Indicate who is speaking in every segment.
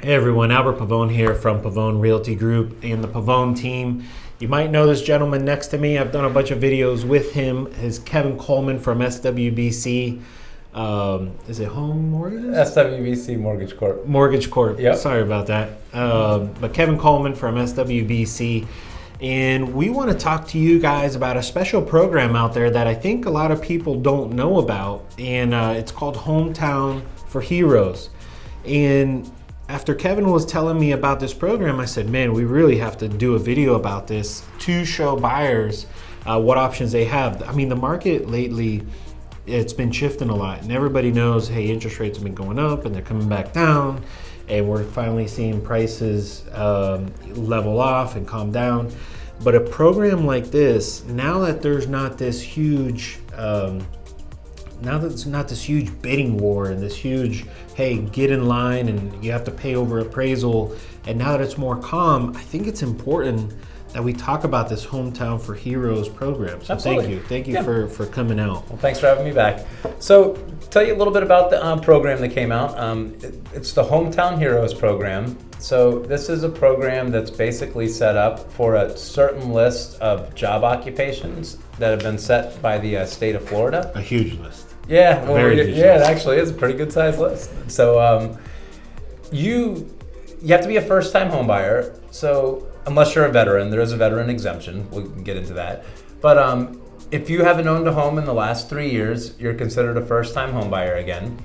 Speaker 1: Hey everyone, Albert Pavon here from Pavon Realty Group and the Pavon team. You might know this gentleman next to me. I've done a bunch of videos with him. Is Kevin Coleman from SWBC. Is it Home Mortgage?
Speaker 2: SWBC Mortgage Corp.
Speaker 1: Mortgage Corp.
Speaker 2: Yep.
Speaker 1: Sorry about that. But Kevin Coleman from SWBC. And we want to talk to you guys about a special program out there that I think a lot of people don't know about. And it's called Hometown for Heroes. And after Kevin was telling me about this program, I said, man, we really have to do a video about this to show buyers what options they have. I mean, the market lately, it's been shifting a lot, and everybody knows, hey, interest rates have been going up and they're coming back down, and we're finally seeing prices level off and calm down. But a program like this, now that there's not this huge bidding war and this huge, hey, get in line and you have to pay over appraisal, and now that it's more calm, I think it's important that we talk about this Hometown for Heroes program. So
Speaker 2: Absolutely.
Speaker 1: thank you for coming out.
Speaker 2: Well, thanks for having me back. So, tell you a little bit about the program that came out. It's the Hometown Heroes program. So this is a program that's basically set up for a certain list of job occupations that have been set by the state of Florida.
Speaker 1: A huge list.
Speaker 2: Yeah, well,
Speaker 1: Very huge
Speaker 2: yeah, it
Speaker 1: list.
Speaker 2: actually is a pretty good sized list. So you have to be a first time home buyer. So unless you're a veteran, there is a veteran exemption. We can get into that. But if you haven't owned a home in the last 3 years, you're considered a first time home buyer again.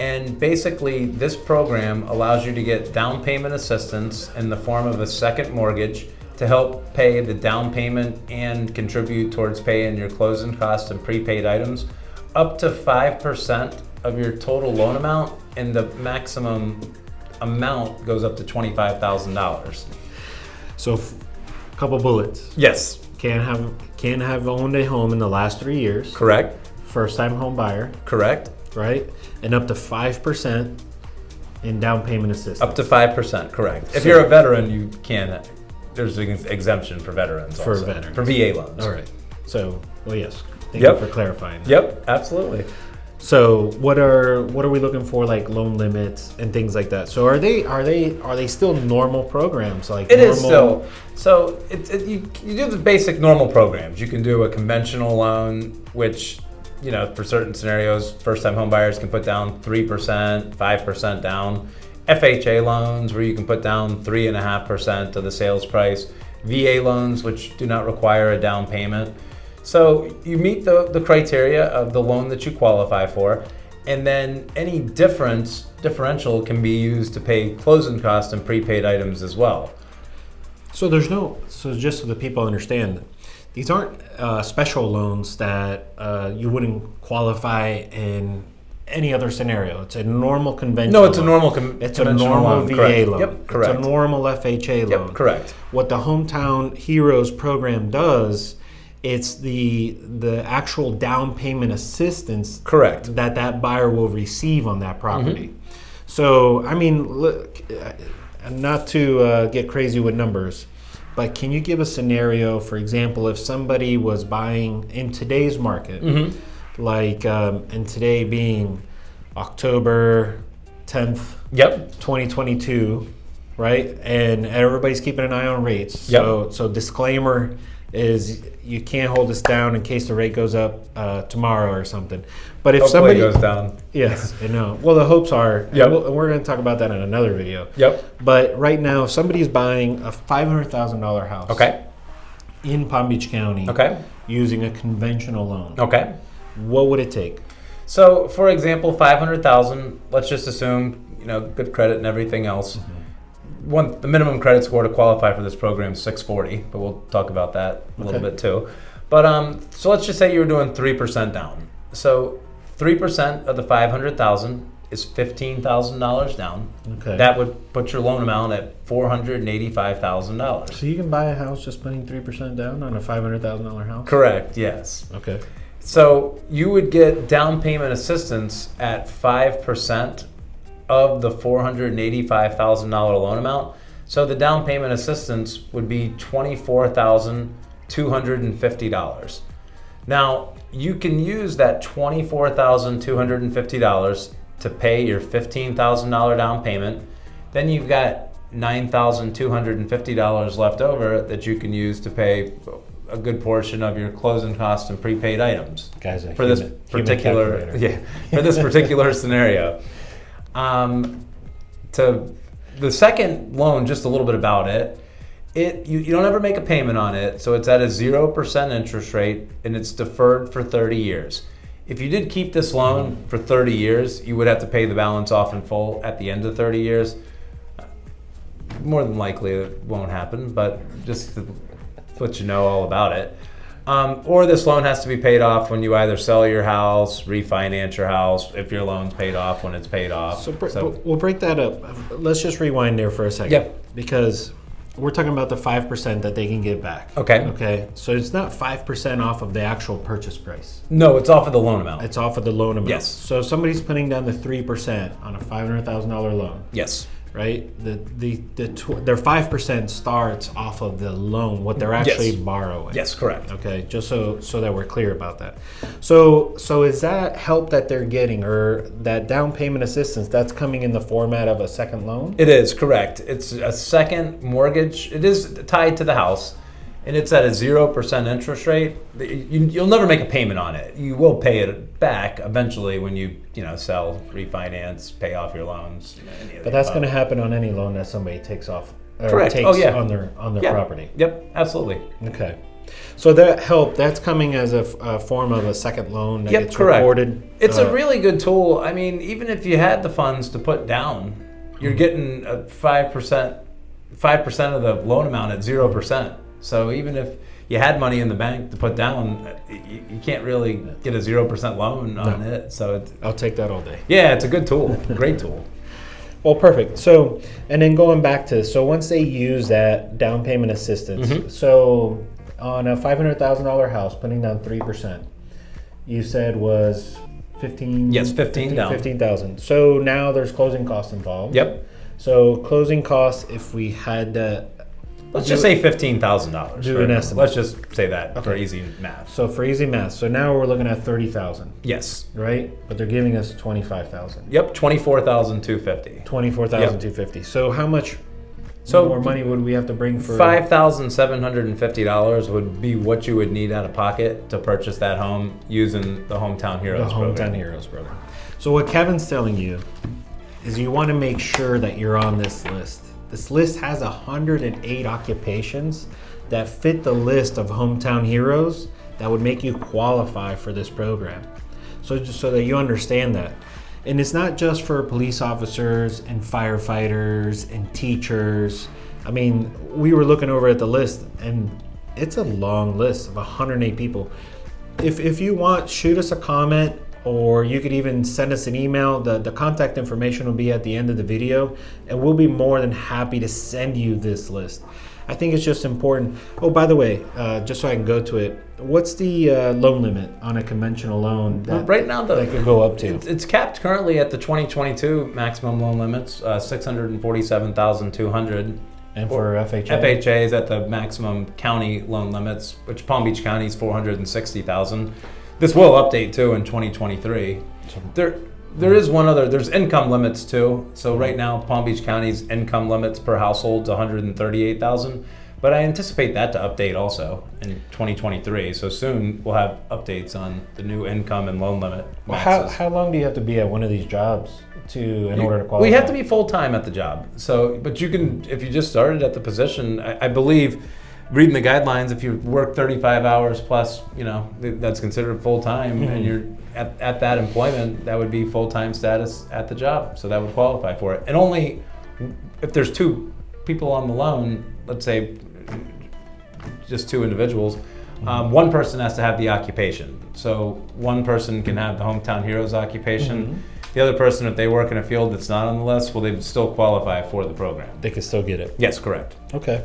Speaker 2: And basically, this program allows you to get down payment assistance in the form of a second mortgage to help pay the down payment and contribute towards paying your closing costs and prepaid items up to 5% of your total loan amount, and the maximum amount goes up to $25,000.
Speaker 1: So a couple bullets.
Speaker 2: Yes.
Speaker 1: Can't have owned a home in the last 3 years.
Speaker 2: Correct.
Speaker 1: First time home buyer.
Speaker 2: Correct.
Speaker 1: Right? And up to 5% in down payment assistance.
Speaker 2: Up to 5%, correct. If you're a veteran, you can. There's an exemption for veterans.
Speaker 1: For
Speaker 2: also,
Speaker 1: veterans.
Speaker 2: for VA loans.
Speaker 1: All right. So, well, yes. Thank
Speaker 2: Yep.
Speaker 1: you for clarifying.
Speaker 2: Yep, absolutely.
Speaker 1: So, what are we looking for, like loan limits and things like that? So, are they still normal programs? Like
Speaker 2: It is still. So you do the basic normal programs. You can do a conventional loan, which, you know, for certain scenarios, first-time home buyers can put down 3%, 5% down. FHA loans, where you can put down 3.5% of the sales price. VA loans, which do not require a down payment. So you meet the criteria of the loan that you qualify for, and then any differential can be used to pay closing costs and prepaid items as well.
Speaker 1: So so just so that people understand, these aren't special loans that you wouldn't qualify in any other scenario. It's a normal conventional.
Speaker 2: No, it's a normal
Speaker 1: It's a
Speaker 2: conventional
Speaker 1: normal
Speaker 2: loan,
Speaker 1: VA
Speaker 2: correct.
Speaker 1: loan.
Speaker 2: Yep, correct.
Speaker 1: It's a normal FHA loan.
Speaker 2: Yep, correct.
Speaker 1: What the Hometown Heroes program does, it's the actual down payment assistance.
Speaker 2: Correct.
Speaker 1: That buyer will receive on that property. So, I mean, look, not to get crazy with numbers, but can you give a scenario, for example, if somebody was buying in today's market, like, and today being October 10th,
Speaker 2: Yep.
Speaker 1: 2022, right? And everybody's keeping an eye on rates.
Speaker 2: Yep.
Speaker 1: So disclaimer is you can't hold us down in case the rate goes up tomorrow or something. But if
Speaker 2: Hopefully
Speaker 1: somebody
Speaker 2: it goes down.
Speaker 1: yes, I know. Well, the hopes are.
Speaker 2: Yep.
Speaker 1: And we're going to talk about that in another video.
Speaker 2: Yep.
Speaker 1: But right now, if somebody's buying a $500,000 house.
Speaker 2: Okay.
Speaker 1: In Palm Beach County.
Speaker 2: Okay.
Speaker 1: Using a conventional loan.
Speaker 2: Okay.
Speaker 1: What would it take?
Speaker 2: So, for example, $500,000. Let's just assume, you know, good credit and everything else. The minimum credit score to qualify for this program is 640, but we'll talk about that a little bit too. But so let's just say you were doing 3% down. So 3% of the 500,000 is $15,000 down.
Speaker 1: Okay.
Speaker 2: That would put your loan amount at $485,000.
Speaker 1: So you can buy a house just putting 3% down on a $500,000 house?
Speaker 2: Correct. Yes.
Speaker 1: Okay.
Speaker 2: So you would get down payment assistance at 5% of the $485,000 loan amount. So the down payment assistance would be $24,250. Now, you can use that $24,250 to pay your $15,000 down payment, then you've got $9,250 left over that you can use to pay a good portion of your closing costs and prepaid items.
Speaker 1: Guys,
Speaker 2: for this particular for this particular scenario. To the second loan, just a little bit about it. You don't ever make a payment on it, so it's at a 0% interest rate and it's deferred for 30 years. If you did keep this loan for 30 years, you would have to pay the balance off in full at the end of 30 years. More than likely it won't happen, but just to let you know all about it. Or this loan has to be paid off when you either sell your house, refinance your house, if your loan's paid off when it's paid off.
Speaker 1: So we'll break that up. Let's just rewind there for a second.
Speaker 2: Yep.
Speaker 1: Because we're talking about the 5% that they can get back.
Speaker 2: Okay.
Speaker 1: Okay. So it's not 5% off of the actual purchase price.
Speaker 2: No, it's off of the loan amount.
Speaker 1: It's off of the loan amount.
Speaker 2: Yes.
Speaker 1: So if somebody's putting down the 3% on a $500,000 loan.
Speaker 2: Yes.
Speaker 1: Right? Their 5% starts off of the loan, what they're actually borrowing.
Speaker 2: Yes, correct.
Speaker 1: Okay, just so that we're clear about that. So is that help that they're getting, or that down payment assistance, that's coming in the format of a second loan?
Speaker 2: It is, correct. It's a second mortgage. It is tied to the house, and it's at a 0% interest rate. You'll never make a payment on it. You will pay it back eventually when you sell, refinance, pay off your loans.
Speaker 1: But that's going to happen on any loan that somebody takes off or
Speaker 2: correct.
Speaker 1: takes on their property.
Speaker 2: Yep, absolutely.
Speaker 1: Okay. So that help, that's coming as a form of a second loan that gets recorded.
Speaker 2: It's a really good tool. I mean, even if you had the funds to put down, you're getting a 5% of the loan amount at 0%. So even if you had money in the bank to put down, you can't really get a 0% loan on it. So
Speaker 1: I'll take that all day.
Speaker 2: Yeah, it's a good tool, great tool.
Speaker 1: Well, perfect. So, and then going back to, so once they use that down payment assistance, so on a $500,000 house, putting down 3%, you said was 15.
Speaker 2: Yes, 15 down.
Speaker 1: 15,000. So now there's closing costs involved.
Speaker 2: Yep.
Speaker 1: So closing costs, if we had
Speaker 2: let's just say $15,000.
Speaker 1: Do an estimate.
Speaker 2: Let's just say that for easy math.
Speaker 1: So for easy math, so now we're looking at 30,000.
Speaker 2: Yes.
Speaker 1: Right? But they're giving us 25,000.
Speaker 2: Yep, 24,250.
Speaker 1: 24,250. So how much more money would we have to bring for
Speaker 2: $5,750 would be what you would need out of pocket to purchase that home using the Hometown Heroes program.
Speaker 1: Hometown Heroes program. So what Kevin's telling you is you want to make sure that you're on this list. This list has 108 occupations that fit the list of Hometown Heroes that would make you qualify for this program. So just so that you understand that. And it's not just for police officers and firefighters and teachers. I mean, we were looking over at the list and it's a long list of 108 people. If you want, shoot us a comment, or you could even send us an email. The contact information will be at the end of the video, and we'll be more than happy to send you this list. I think it's just important. Oh, by the way, just so I can go to it, what's the loan limit on a conventional loan that
Speaker 2: right now
Speaker 1: that could go up to?
Speaker 2: It's capped currently at the 2022 maximum loan limits, $647,200.
Speaker 1: And for FHA?
Speaker 2: FHA is at the maximum county loan limits, which Palm Beach County is $460,000. This will update too in 2023. There is one other. There's income limits too. So right now, Palm Beach County's income limits per household is $138,000, but I anticipate that to update also in 2023. So soon we'll have updates on the new income and loan limit.
Speaker 1: How long do you have to be at one of these jobs in order to qualify?
Speaker 2: We have to be full time at the job. So, but you can, if you just started at the position, I believe. Reading the guidelines, if you work 35 hours plus, that's considered full-time, and you're at that employment, that would be full-time status at the job, so that would qualify for it. And only if there's two people on the loan, let's say just two individuals, one person has to have the occupation. So one person can have the Hometown Heroes occupation. The other person, if they work in a field that's not on the list, well, they would still qualify for the program.
Speaker 1: They could still get it?
Speaker 2: Yes, correct.
Speaker 1: Okay.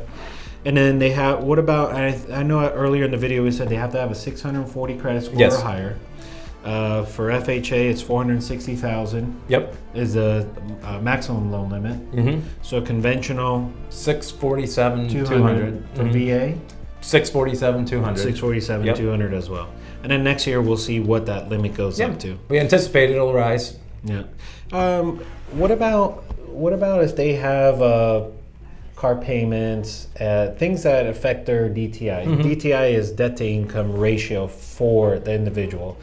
Speaker 1: And then they have, what about, I know earlier in the video we said they have to have a 640 credit score or higher. For FHA, it's 460,000.
Speaker 2: Yep.
Speaker 1: Is the maximum loan limit. So conventional,
Speaker 2: 647,200.
Speaker 1: For VA,
Speaker 2: 647,200.
Speaker 1: 647,200 as well. And then next year we'll see what that limit goes up to.
Speaker 2: We anticipate it'll rise.
Speaker 1: Yeah. What about what about if they have car payments, things that affect their DTI? DTI is debt to income ratio for the individual.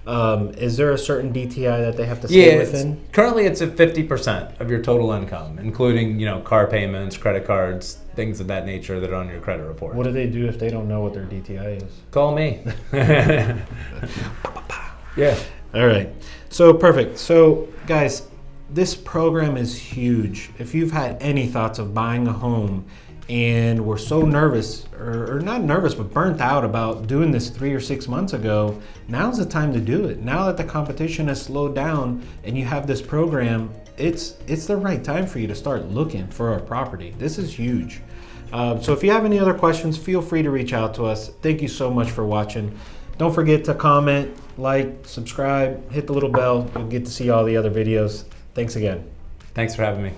Speaker 1: Is there a certain DTI that they have to stay within?
Speaker 2: Currently it's at 50% of your total income, including, car payments, credit cards, things of that nature that are on your credit report.
Speaker 1: What do they do if they don't know what their DTI is?
Speaker 2: Call me. Yeah.
Speaker 1: All right. So perfect. So guys, this program is huge. If you've had any thoughts of buying a home and were so nervous, or not nervous, but burnt out about doing this 3 or 6 months ago, now's the time to do it. Now that the competition has slowed down and you have this program, it's the right time for you to start looking for a property. This is huge. So if you have any other questions, feel free to reach out to us. Thank you so much for watching. Don't forget to comment, like, subscribe, hit the little bell. You'll get to see all the other videos. Thanks again.
Speaker 2: Thanks for having me.